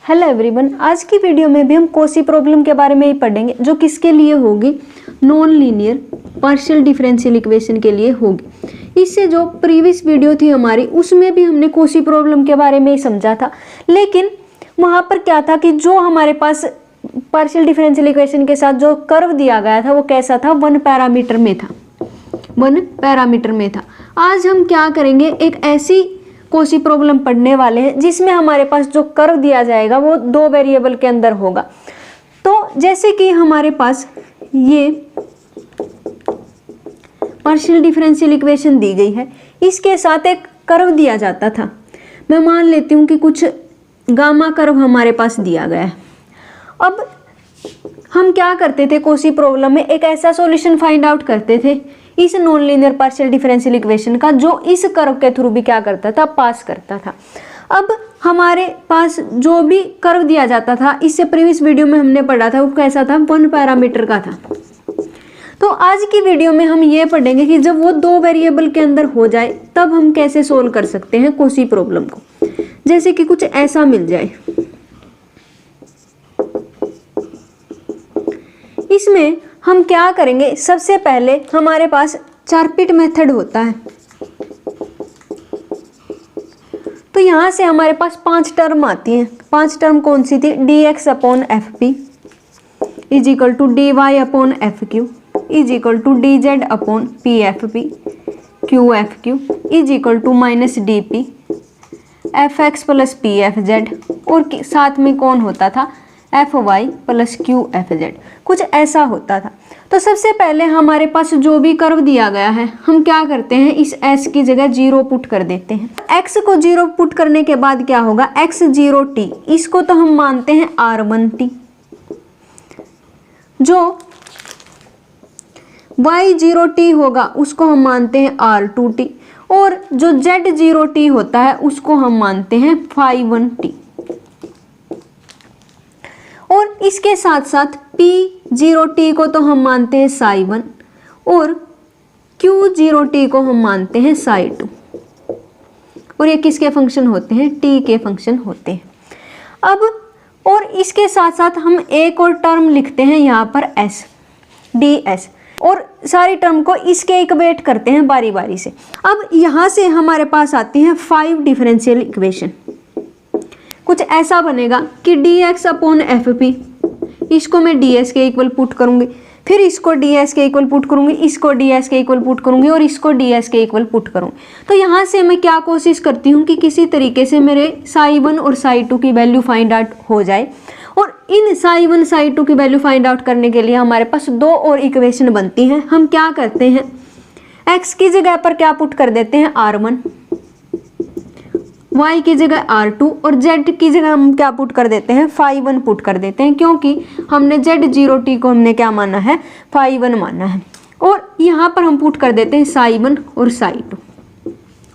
Hello everyone, आज की video में भी हम कोसी प्रॉब्लम के बारे में ही पढ़ेंगे जो किसके लिए होगी, non linear partial differential equation के लिए होगी। इससे जो प्रीवियस वीडियो थी हमारी उसमें भी हमने कोसी प्रॉब्लम के बारे में ही समझा था, लेकिन वहाँ पर क्या था कि जो हमारे पास पार्शियल डिफरेंशियल इक्वेशन के साथ जो कर्व दिया गया था वो कैसा था, वन पैरामीटर में था। आज हम क्या करेंगे, एक ऐसी कोसी प्रॉब्लम पढ़ने वाले हैं जिसमें हमारे पास जो कर्व दिया जाएगा वो दो वेरिएबल के अंदर होगा। तो जैसे कि हमारे पास ये पार्शियल डिफरेंशियल इक्वेशन दी गई है, इसके साथ एक कर्व दिया जाता था। मैं मान लेती हूँ कि कुछ गामा कर्व हमारे पास दिया गया है। अब हम क्या करते थे, कोसी प्रॉब्लम में एक ऐसा सॉल्यूशन फाइंड आउट करते थे इस non linear partial differential equation का जो इस कर्व के थ्रू भी क्या करता था, पास करता था। अब हमारे पास जो भी कर्व दिया जाता था, इससे प्रीवियस वीडियो में हमने पढ़ा था, वो कैसा था, वन पैरामीटर का था। तो आज की वीडियो में हम ये पढ़ेंगे कि जब वो दो वेरिएबल के अंदर हो जाए तब हम कैसे सोल्व कर सकते हैं कोसी प्रॉब्लम को। जैसे कि कुछ ऐसा मिल जाए, इसमें हम क्या करेंगे, सबसे पहले हमारे पास चारपिट मेथड होता है। तो यहां से हमारे पास 5 टर्म आती हैं। 5 टर्म कौन सी थी, dx upon f p is equal to dy upon f q is equal to dz upon p f p q f q is equal to minus d p f x plus p f z, और साथ में कौन होता था, f y plus q f z, कुछ ऐसा होता था। तो सबसे पहले हमारे पास जो भी कर्व दिया गया है, हम क्या करते हैं, इस s की जगह 0 पुट कर देते हैं। x को 0 पुट करने के बाद क्या होगा, x0t, इसको तो हम मानते हैं r1t। जो y0t होगा उसको हम मानते हैं r2t, और जो z0t होता है उसको हम मानते हैं phi1t। और इसके साथ साथ P0t को तो हम मानते हैं psi1 और Q0t को हम मानते हैं psi2, और ये किसके फंक्शन होते हैं, t के फंक्शन होते हैं। अब और इसके साथ साथ हम एक और टर्म लिखते हैं यहाँ पर s, ds, और सारी टर्म को इसके इक्वेट करते हैं बारी बारी से। अब यहाँ से हमारे पास आती हैं 5 डिफरेंशियल इक्वेशन। कुछ ऐसा बनेगा कि dx अपॉन एफ पी, इसको मैं ds के इक्वल पुट करूंगी, फिर इसको ds के इक्वल पुट करूंगी, इसको ds के इक्वल पुट करूंगी, और इसको ds के इक्वल पुट करूंगी। तो यहाँ से मैं क्या कोशिश करती हूँ कि किसी तरीके से मेरे psi1 और psi2 की वैल्यू फाइंड आउट हो जाए। और इन psi1 psi2 की वैल्यू फाइंड आउट करने के लिए हमारे पास 2 और इक्वेशन बनती हैं। हम क्या करते हैं, x की जगह पर क्या पुट कर देते हैं, r1, y की जगह r2, और z की जगह हम क्या पुट कर देते हैं, phi1 पुट कर देते हैं, क्योंकि हमने z0t को हमने क्या माना है, phi1 माना है। और यहाँ पर हम पुट कर देते हैं psi1 और psi2।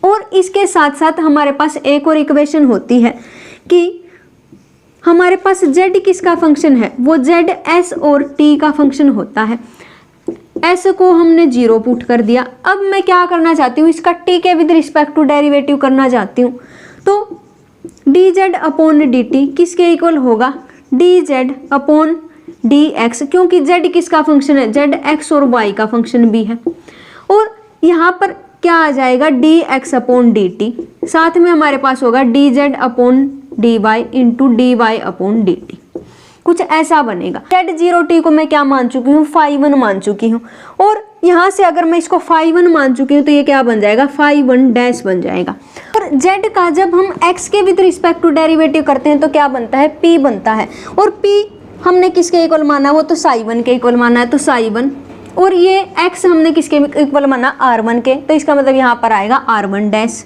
और इसके साथ साथ हमारे पास एक और इक्वेशन होती है कि हमारे पास z किसका फंक्शन है, वो z s और t का फंक्शन होता है। s को हमने 0 पुट कर दिया। अब मैं क्या करना चाहती हूँ, इसका t के विद रिस्पेक्ट टू डेरिवेटिव करना चाहती हूँ। तो dz अपॉन dt किसके इक्वल होगा, dz अपॉन dx, क्योंकि z किसका फंक्शन है, z x और y का फंक्शन भी है। और यहाँ पर क्या आ जाएगा, dx अपॉन dt, साथ में हमारे पास होगा dz upon dy into dy upon dt, कुछ ऐसा बनेगा। z0t को मैं क्या मान चुकी हूँ, phi1 मान चुकी हूँ, और यहाँ से अगर मैं इसको phi1 मान चुकी हूँ तो ये क्या बन जाएगा, phi1 डैश बन जाएगा। और z का जब हम x के विद रिस्पेक्ट टू डेरिवेटिव करते हैं तो क्या बनता है, p बनता है, और p हमने किसके इक्वल माना, वो तो psi1 के इक्वल माना है, तो psi1, और ये x हमने किसके इक्वल माना, r1 के, तो इसका मतलब यहाँ पर आएगा r1 डैश।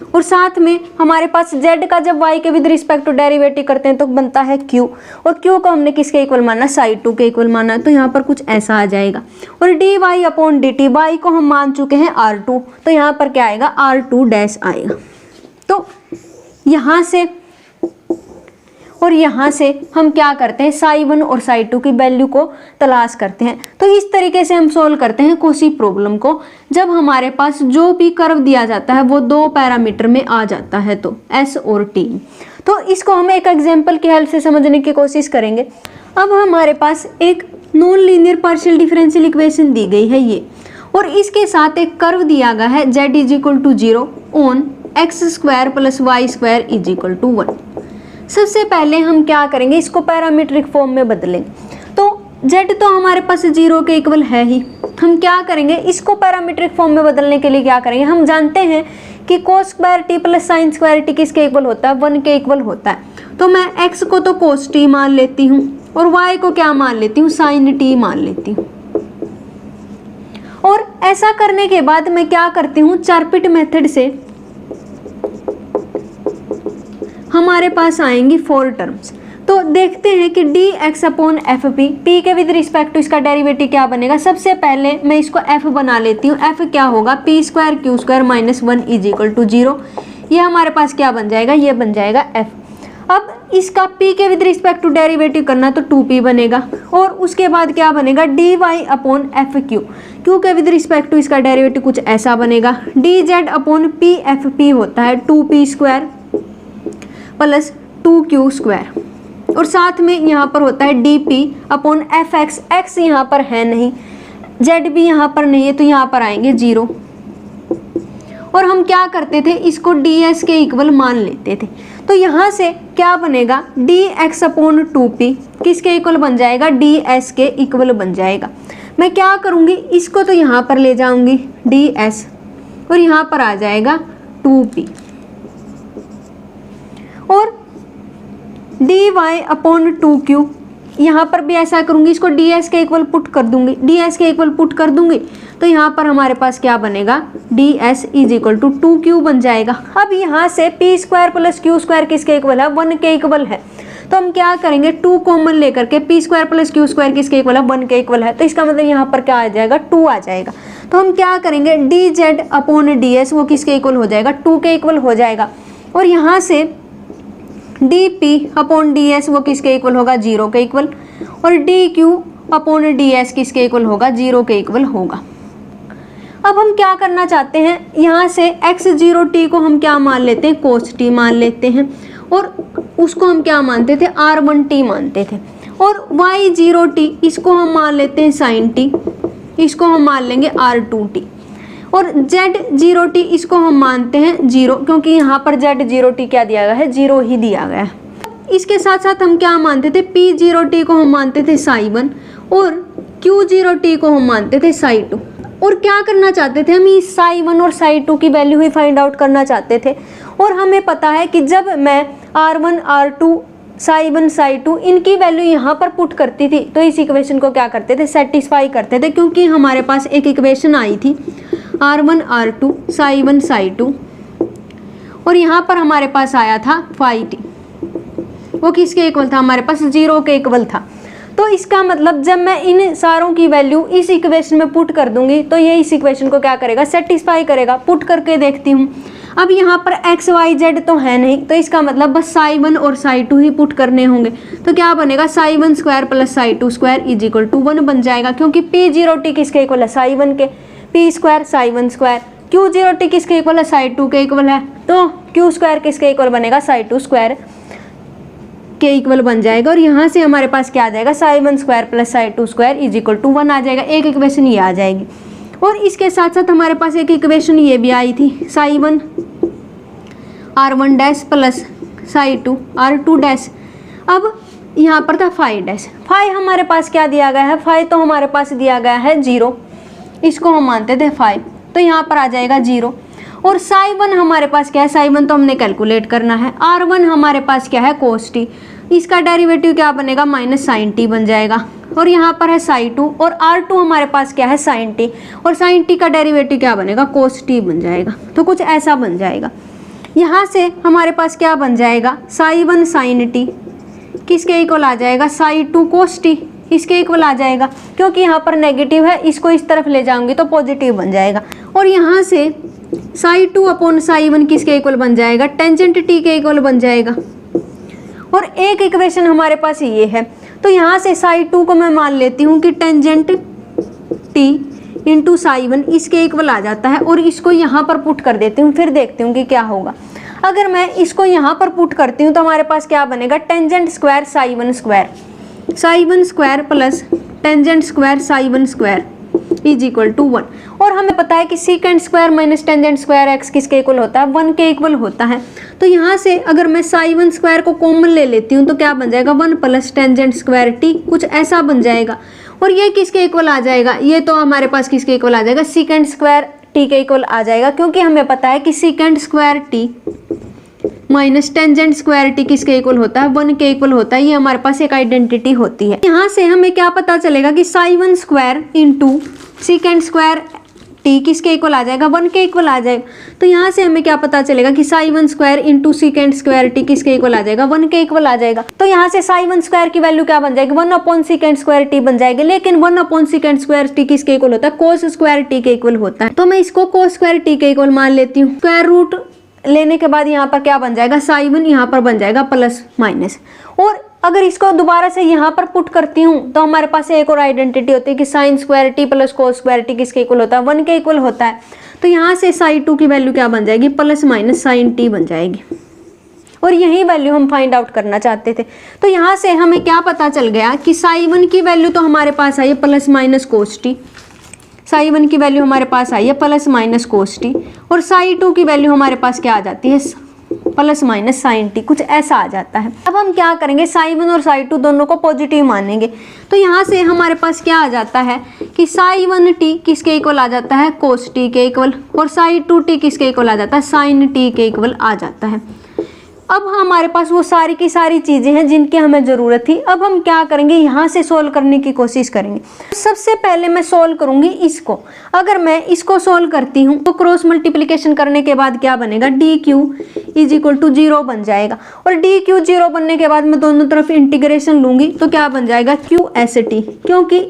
और साथ में हमारे पास z का जब y के विद रिस्पेक्ट टू डेरिवेटिव करते हैं तो बनता है q, और q को हमने किसके इक्वल माना, psi2 के इक्वल माना, तो यहाँ पर कुछ ऐसा आ जाएगा। और dy अपॉन dt, y को हम मान चुके हैं r2, तो यहाँ पर क्या आएगा, r2 डैश आएगा। तो यहाँ से और यहाँ से हम क्या करते हैं, psi1 और psi2 की वैल्यू को तलाश करते हैं। तो इस तरीके से हम सोल्व करते हैं कोसी प्रॉब्लम को, जब हमारे पास जो भी कर्व दिया जाता है वो 2 पैरामीटर में आ जाता है, तो s और t। तो इसको हम एक एग्जाम्पल की हेल्प से समझने की कोशिश करेंगे। अब हमारे पास एक non linear partial differential equation दी गई है ये, और इसके साथ एक कर्व दिया गया है z is equal to 0 on x squared plus y squared is equal to 1। सबसे पहले हम क्या करेंगे, इसको पैरामीट्रिक फॉर्म में बदलेंगे। तो z तो हमारे पास 0 के इक्वल है ही, हम क्या करेंगे, इसको पैरामीट्रिक फॉर्म में बदलने के लिए क्या करेंगे, हम जानते हैं कि cos square T plus sine square T किसके इक्वल होता है, 1 के इक्वल होता है। तो मैं x को तो cos t मान लेती हूँ और y को क्या मान लेती हूँ, sin t मान लेती हूँ। और ऐसा करने के बाद मैं क्या करती हूँ, चारपिट मेथड से हमारे पास आएंगी 4 टर्म्स। तो देखते हैं कि D x upon f P, P के विद रिस्पेक्ट टू इसका डेरिवेटिव क्या बनेगा। सबसे पहले मैं इसको एफ बना लेती हूँ, एफ क्या होगा, p squared q squared minus 1 is equal to 0। ये हमारे पास क्या बन जाएगा, ये बन जाएगा एफ। अब इसका p के विद रिस्पेक्ट टू डेरिवेटिव करना तो 2p बनेगा, और उसके बाद क्या बनेगा, dy upon f Q, Q के विद रिस्पेक्ट टू इसका डेरिवेटिव कुछ ऐसा बनेगा, dz upon p f P होता है 2p square plus 2q square, और साथ में यहाँ पर होता है dp upon F x, x यहाँ पर है नहीं, z भी यहाँ पर नहीं है, तो यहाँ पर आएंगे 0। और हम क्या करते थे, इसको ds के इक्वल मान लेते थे। तो यहाँ से क्या बनेगा, dx अपॉन 2p किसके इक्वल बन जाएगा, ds के इक्वल बन जाएगा। मैं क्या करूँगी, इसको तो यहाँ पर ले जाऊँगी ds, और यहाँ पर आ जाएगा 2p, और dy अपॉन 2q, यहाँ पर भी ऐसा करूँगी, इसको ds के इक्वल पुट कर दूँगी, ds के इक्वल पुट कर दूँगी, तो यहाँ पर हमारे पास क्या बनेगा, ds is equal to 2q बन जाएगा। अब यहाँ से p square plus Q square किसके इक्वल है, 1 के इक्वल है। तो हम क्या करेंगे, 2 कॉमन लेकर के p square plus Q square किसके इक्वल है, 1 के इक्वल है। तो इसका मतलब यहाँ पर क्या आ जाएगा, 2 आ जाएगा। तो हम क्या करेंगे, dz अपॉन ds वो किसके इक्वल हो जाएगा, 2 के इक्वल हो जाएगा। और यहाँ से dp अपॉन ds वो किसके इक्वल होगा, 0 के इक्वल, और dq अपॉन ds किसके इक्वल होगा, 0 के इक्वल होगा। अब हम क्या करना चाहते हैं, यहाँ से x0t को हम क्या मान लेते हैं, cos t मान लेते हैं, और उसको हम क्या मानते थे, r1t मानते थे, और y0t इसको हम मान लेते हैं sin t, इसको हम मान लेंगे r2t, और z0t इसको हम मानते हैं 0, क्योंकि यहाँ पर z0t क्या दिया गया है, 0 ही दिया गया है। इसके साथ साथ हम क्या मानते थे, p0t को हम मानते थे psi1, और q0t को हम मानते थे psi2। और क्या करना चाहते थे, हम इस psi1 और psi2 की वैल्यू ही फाइंड आउट करना चाहते थे। और हमें पता है कि जब मैं r1 r2 psi1 psi2 इनकी वैल्यू यहाँ पर पुट करती थी, तो इस इक्वेशन को क्या करते थे, सेटिस्फाई करते थे, क्योंकि हमारे पास एक इक्वेशन आई थी r1 r2 psi1 psi2, और यहाँ पर हमारे पास आया था phi t, वो किसके इक्वल था, हमारे पास 0 के इक्वल था। तो इसका मतलब जब मैं इन सारों की वैल्यू इस इक्वेशन में पुट कर दूंगी, तो ये इस इक्वेशन को क्या करेगा, सेटिस्फाई करेगा। पुट करके देखती हूँ, अब यहाँ पर x y z तो है नहीं, तो इसका मतलब बस psi1 और psi2 ही पुट करने होंगे। तो क्या बनेगा, psi1 squared plus psi2 squared is equal to 1 बन जाएगा, क्योंकि p0t किसके इक्वल है, psi1 के, p square psi1 square, q0t किसके इक्वल है, psi2 के इक्वल है, तो q स्क्वायर किसके इक्वल बनेगा, psi2 स्क्वायर के इक्वल बन जाएगा। और यहाँ से हमारे पास क्या आ जाएगा, psi1 squared plus psi2 squared is equal to 1 आ जाएगा। एक इक्वेशन ये आ जाएगी, और इसके साथ साथ हमारे पास एक इक्वेशन ये भी आई थी, psi1 r1 dash plus psi2 r2 dash. अब यहाँ पर था phi डैश, phi हमारे पास क्या दिया गया है, phi तो हमारे पास दिया गया है 0, इसको हम मानते थे phi, तो यहाँ पर आ जाएगा 0। और psi1 हमारे पास क्या है, psi1 तो हमने कैलकुलेट करना है, r1 हमारे पास क्या है, cos t, इसका डेरिवेटिव क्या बनेगा, माइनस sin t बन जाएगा। और यहाँ पर है psi2, और r2 हमारे पास क्या है, sin t, और sin t का डेरिवेटिव क्या बनेगा, cos t बन जाएगा। तो कुछ ऐसा बन जाएगा। यहाँ से हमारे पास क्या बन जाएगा, psi1 sin t किसके इक्वल आ जाएगा, psi2 cos t इसके इक्वल आ जाएगा, क्योंकि यहाँ पर नेगेटिव है, इसको इस तरफ ले जाऊंगी तो पॉजिटिव बन जाएगा। और यहाँ से psi2 अपॉन psi1 किसके इक्वल बन जाएगा, टेंजेंट t के इक्वल बन जाएगा। और एक इक्वेशन हमारे पास ये है, तो यहाँ से psi2 को मैं मान लेती हूँ कि टेंजेंट t इंटू psi1 इसके इक्वल आ जाता है, और इसको यहाँ पर पुट कर देती हूँ, फिर देखती हूँ कि क्या होगा। अगर मैं इसको यहाँ पर पुट करती हूँ तो हमारे पास क्या बनेगा, tangent squared psi one squared plus tangent squared psi one squared is equal to 1। और हमें पता है कि secant squared minus tangent squared x किसके इक्वल होता है, 1 के इक्वल होता है। तो यहाँ से अगर मैं साई वन स्क्वायर को कॉमन ले लेती हूँ तो क्या बन जाएगा, 1 प्लस टेंजेंट स्क्वायर टी, कुछ ऐसा बन जाएगा। और ये किसके इक्वल आ जाएगा, ये तो हमारे पास किसके इक्वल आ जाएगा, सीकेंट स्क्वायर टी के इक्वल आ जाएगा, क्योंकि हमें पता है कि secant square T minus tangent square T किसके इक्वल होता है, 1 के इक्वल होता है। ये हमारे पास एक आइडेंटिटी होती है। यहाँ से हमें क्या पता चलेगा कि Sai one square into secant square T किसके इक्वल आ जाएगा, 1 के इक्वल आ जाएगा। तो यहाँ से हमें क्या पता चलेगा कि Sai one square into secant square T किसके इक्वल आ जाएगा, 1 के इक्वल आ जाएगा। तो यहाँ से साई वन स्क्वायर की वैल्यू क्या बन जाएगी, 1 अपॉन सीकेंट स्क्वायर टी बन जाएगी। लेकिन 1 अपॉन सीकेंट स्क्वायर टी किसके इक्वल होता है, कोस स्क्वायर टी के इक्वल होता है। तो मैं इसको कोस स्क्वायर टी के इक्वल मान लेती हूँ। स्क्वायर रूट लेने के बाद यहाँ पर क्या बन जाएगा, साई वन यहाँ पर बन जाएगा प्लस माइनस। और अगर इसको दोबारा से यहाँ पर पुट करती हूँ तो हमारे पास एक और आइडेंटिटी होती है कि sine square T plus cos square T किसके इक्वल होता है, 1 के इक्वल होता है। तो यहाँ से साई टू की वैल्यू क्या बन जाएगी, प्लस माइनस साइन टी बन जाएगी। और यही वैल्यू हम फाइंड आउट करना चाहते थे। तो यहाँ से हमें क्या पता चल गया कि साई वन की वैल्यू तो हमारे पास आई है plus minus cos t, psi one की वैल्यू हमारे पास आई है प्लस माइनस कोस टी, और साई टू की वैल्यू हमारे पास क्या आ जाती है, प्लस माइनस साइन टी, कुछ ऐसा आ जाता है। अब हम क्या करेंगे, साई वन और साई टू दोनों को पॉजिटिव मानेंगे। तो यहाँ से हमारे पास क्या आ जाता है कि साई वन टी किसके इक्वल आ जाता है, कोस टी के इक्वल, और साई टू टी किसके इक्वल आ जाता है, साइन टी के इक्वल आ जाता है। अब हमारे पास वो सारी की सारी चीज़ें हैं जिनकी हमें ज़रूरत थी। अब हम क्या करेंगे, यहाँ से सोल्व करने की कोशिश करेंगे। सबसे पहले मैं सोल्व करूँगी इसको। अगर मैं इसको सोल्व करती हूँ तो क्रॉस मल्टीप्लिकेशन करने के बाद क्या बनेगा, d q is equal to 0 बन जाएगा। और डी क्यू 0 बनने के बाद मैं दोनों तरफ इंटीग्रेशन लूँगी तो क्या बन जाएगा, क्यू एस टी, क्योंकि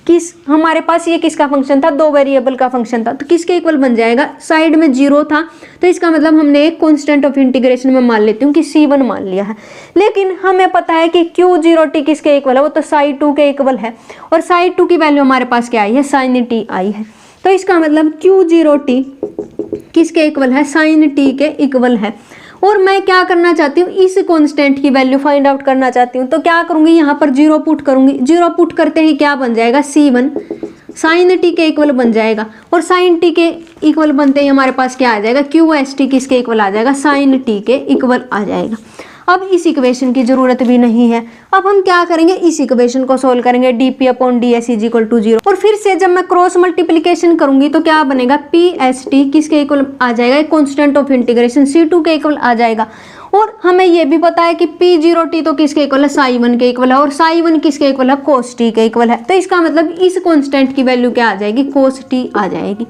किस हमारे पास ये किसका फंक्शन था, 2 वेरिएबल का फंक्शन था। तो किसके इक्वल बन जाएगा, साइड में 0 था तो इसका मतलब हमने एक कांस्टेंट ऑफ इंटीग्रेशन में मान लेती हूँ कि C1 मान लिया है। लेकिन हमें पता है कि Q0t किसके इक्वल है, वो तो साई 2 के इक्वल है। और साई 2 की वैल्यू हमारे पास क्या आई है, साइन टी आई है। तो इसका मतलब Q0t किसके इक्वल है, साइन टी के इक्वल है। और मैं क्या करना चाहती हूँ, इस कांस्टेंट की वैल्यू फाइंड आउट करना चाहती हूँ। तो क्या करूँगी, यहाँ पर 0 पुट करूँगी। 0 पुट करते ही क्या बन जाएगा, C1 साइन टी के इक्वल बन जाएगा। और साइन टी के इक्वल बनते ही हमारे पास क्या आ जाएगा, क्यू एस टी किसके इक्वल आ जाएगा, साइन टी के इक्वल आ जाएगा। अब इस इक्वेशन की जरूरत भी नहीं है। अब हम क्या करेंगे, इस इक्वेशन को सोल्व करेंगे, d p upon d s is equal to 0। और फिर से जब मैं क्रॉस मल्टीप्लिकेशन करूंगी तो क्या बनेगा, पी एस टी किसके इक्वल आ जाएगा, कांस्टेंट ऑफ इंटीग्रेशन C2 के इक्वल आ जाएगा। और हमें ये भी पता है कि P0t तो किसके इक्वल है, साई 1 के इक्वल है। और साई 1 किसके इक्वल है, कोस टी के इक्वल है। तो इसका मतलब इस कांस्टेंट की वैल्यू क्या आ जाएगी, कोस टी आ जाएगी।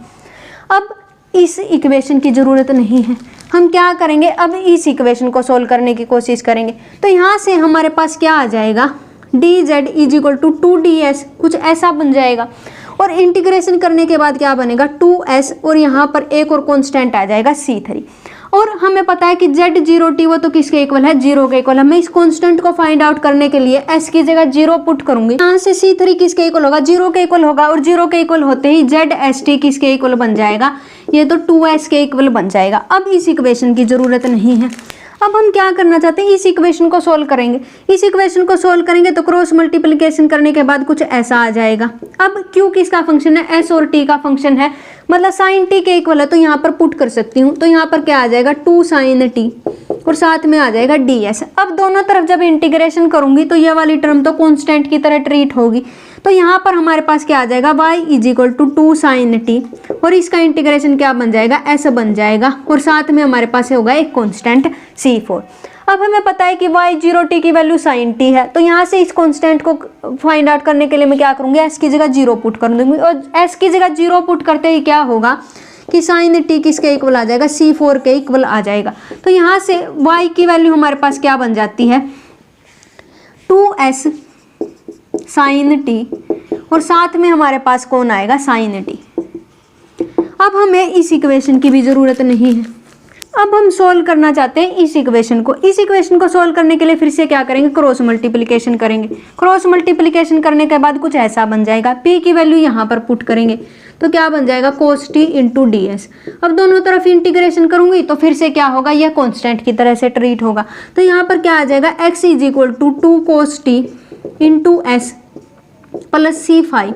अब इस इक्वेशन की ज़रूरत नहीं है। हम क्या करेंगे, अब इस इक्वेशन को सोल्व करने की कोशिश करेंगे। तो यहाँ से हमारे पास क्या आ जाएगा, d z is equal to 2ds, कुछ ऐसा बन जाएगा। और इंटीग्रेशन करने के बाद क्या बनेगा, 2s, और यहाँ पर एक और कांस्टेंट आ जाएगा C3। और हमें पता है कि Z0t वो तो किसके इक्वल है, 0 के इक्वल है। मैं इस कांस्टेंट को फाइंड आउट करने के लिए s की जगह 0 पुट करूंगी। यहाँ से C3 किसके इक्वल होगा, 0 के इक्वल होगा। और 0 के इक्वल होते ही ZST किसके इक्वल बन जाएगा, ये तो 2s के इक्वल बन जाएगा। अब इस इक्वेशन की जरूरत नहीं है। अब हम क्या करना चाहते हैं, इस इक्वेशन को सोल्व करेंगे। इस इक्वेशन को सोल्व करेंगे तो क्रॉस मल्टीप्लिकेशन करने के बाद कुछ ऐसा आ जाएगा। अब Q किसका फंक्शन है, S और T का फंक्शन है, मतलब साइन टी के इक्वल है। तो यहाँ पर पुट कर सकती हूँ। तो यहाँ पर क्या आ जाएगा, 2 साइन टी, और साथ में आ जाएगा ds। अब दोनों तरफ जब इंटीग्रेशन करूंगी तो ये वाली टर्म तो कांस्टेंट की तरह ट्रीट होगी। तो यहाँ पर हमारे पास क्या आ जाएगा, y is equal to 2 sine t, और इसका इंटीग्रेशन क्या बन जाएगा, s बन जाएगा। और साथ में हमारे पास होगा एक कांस्टेंट C4। अब हमें पता है कि y0t की वैल्यू साइन टी है। तो यहाँ से इस कांस्टेंट को फाइंड आउट करने के लिए मैं क्या करूँगी, s की जगह 0 पुट कर दूँगी। और s की जगह 0 पुट करते ही क्या होगा कि साइन टी किसके इक्वल आ जाएगा, C4 के इक्वल आ जाएगा। तो यहाँ से y की वैल्यू हमारे पास क्या बन जाती है, 2s साइन टी, और साथ में हमारे पास कौन आएगा, साइन टी। अब हमें इस इक्वेशन की भी ज़रूरत नहीं है। अब हम सोल्व करना चाहते हैं इस इक्वेशन को। इस इक्वेशन को सोल्व करने के लिए फिर से क्या करेंगे, क्रॉस मल्टीप्लिकेशन करेंगे। क्रॉस मल्टीप्लिकेशन करने के बाद कुछ ऐसा बन जाएगा, p की वैल्यू यहाँ पर पुट करेंगे तो क्या बन जाएगा, cos t into D S. अब दोनों तरफ इंटीग्रेशन करूंगी तो फिर से क्या होगा, यह कॉन्स्टेंट की तरह से ट्रीट होगा। तो यहाँ पर क्या आ जाएगा, x is equal to 2 cos t into s plus c5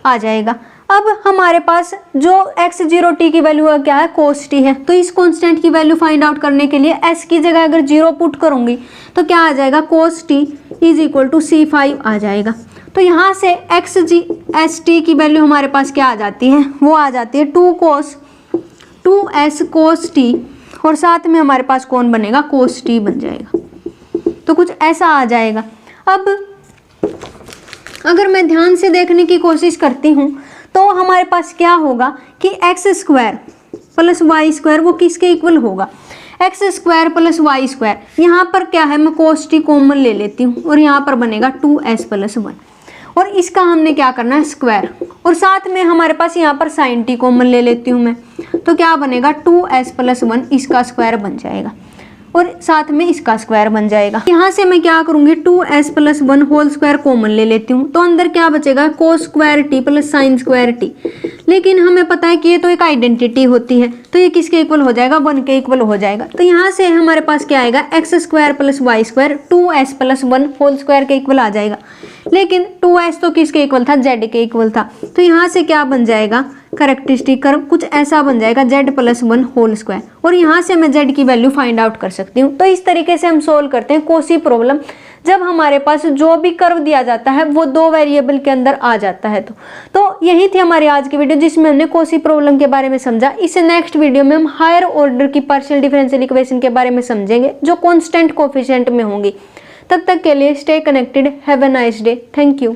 आ जाएगा। अब हमारे पास जो x0t की वैल्यू क्या है, cos t है। तो इस कांस्टेंट की वैल्यू फाइंड आउट करने के लिए s की जगह अगर 0 पुट करूंगी तो क्या आ जाएगा, cos t is equal to c5 आ जाएगा। तो यहाँ से st की वैल्यू हमारे पास क्या आ जाती है, वो आ जाती है 2s cos t और साथ में हमारे पास कौन बनेगा, cos t बन जाएगा। तो कुछ ऐसा आ जाएगा। अब अगर मैं ध्यान से देखने की कोशिश करती हूँ तो हमारे पास क्या होगा कि x squared plus y squared वो किसके इक्वल होगा, x squared plus y squared. यहाँ पर क्या है, मैं cos t कॉमन ले लेती हूँ और यहाँ पर बनेगा 2s प्लस 1 और इसका हमने क्या करना है, स्क्वायर। और साथ में हमारे पास यहाँ पर sin t कॉमन ले लेती हूँ मैं, तो क्या बनेगा 2s प्लस 1 इसका स्क्वायर बन जाएगा और साथ में इसका स्क्वायर बन जाएगा। यहाँ से मैं क्या करूंगी, 2s plus 1 whole square common ले लेती हूँ तो अंदर क्या बचेगा, cos square t plus sin square t। लेकिन हमें पता है कि ये तो एक आइडेंटिटी होती है तो ये किसके इक्वल हो जाएगा, 1 के इक्वल हो जाएगा। तो यहाँ से हमारे पास क्या आएगा, x squared plus y squared 2s plus 1 whole squared के इक्वल आ जाएगा। लेकिन 2s तो किसके इक्वल था, z के इक्वल था। तो यहाँ से क्या बन जाएगा, करेक्टरिस्टिक कर्व कुछ ऐसा बन जाएगा, z प्लस 1 होल स्क्वायर। और यहाँ से मैं z की वैल्यू फाइंड आउट कर सकती हूँ। तो इस तरीके से हम सोल्व करते हैं कोसी प्रॉब्लम, जब हमारे पास जो भी कर्व दिया जाता है वो 2 वेरिएबल के अंदर आ जाता है। तो यही थी हमारी आज की वीडियो जिसमें हमने कोसी प्रॉब्लम के बारे में समझा। इस नेक्स्ट वीडियो में हम हायर ऑर्डर की पार्शियल डिफरेंशियल इक्वेशन के बारे में समझेंगे जो कांस्टेंट कोफिशिएंट में होंगी। तब तक के लिए stay connected, have a nice day, thank you.